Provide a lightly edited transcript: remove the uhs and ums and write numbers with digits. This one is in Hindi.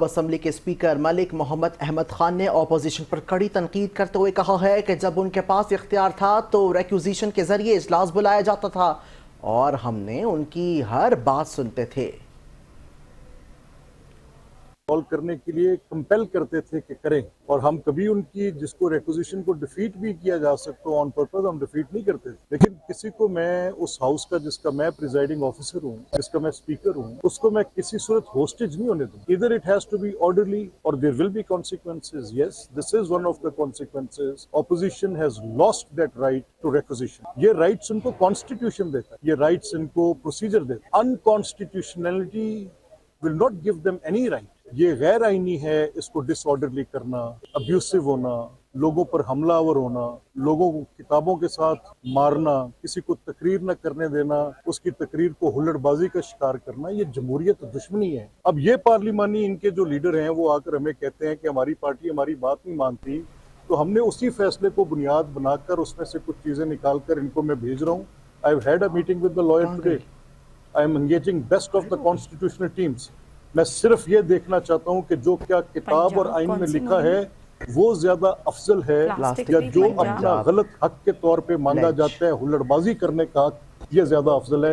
पंजाब असम्बली के स्पीकर मलिक मोहम्मद अहमद खान ने ऑपोजिशन पर कड़ी तनकीद करते हुए कहा है कि जब उनके पास इख्तियार था तो रेक्यूजिशन के जरिए इजलास बुलाया जाता था और हमने उनकी हर बात सुनते थे। कॉल करने के लिए कंपेल करते थे कि करें, और हम कभी उनकी जिसको रेक्विजिशन को डिफीट भी किया जा सकता ऑन पर्पस, हम डिफीट नहीं करते थे। लेकिन किसी को मैं उस हाउस का जिसका मैं प्रिजाइडिंग ऑफिसर हूँ, जिसका मैं स्पीकर हूँ, उसको मैं किसी सूरत होस्टेज नहीं होने दूँ। इधर it has to be orderly और there will be consequences. Yes, this is one of the consequences. Opposition has lost that right to requisition. ये राइट्स उनको कॉन्स्टिट्यूशन देता है, ये राइट्स इनको प्रोसीजर देता है। अनकॉन्स्टिट्यूशनलिटी will not give them any right। ये गैर आईनी है, इसको डिसऑर्डरली करना, अब्यूसिव होना, लोगों पर हमलावर होना, लोगों को किताबों के साथ मारना, किसी को तकरीर न करने देना, उसकी तकरीर को हुल्लड़बाजी का शिकार करना, ये जमहूरियत दुश्मनी है। अब ये पार्लिमानी इनके जो लीडर हैं वो आकर हमें कहते हैं कि हमारी पार्टी हमारी बात नहीं मानती, तो हमने उसी फैसले को बुनियाद बनाकर उसमें से कुछ चीजें निकाल कर इनको मैं भेज रहा हूँ। I have had a meeting with the lawyer today. I am engaging best of the constitutional teams. मैं सिर्फ ये देखना चाहता हूँ कि जो क्या किताब और आइन में लिखा है वो ज्यादा अफजल है या जो अपना गलत हक के तौर पे मांगा जाता है हुल्लड़बाजी करने का हक, ये ज्यादा अफजल है।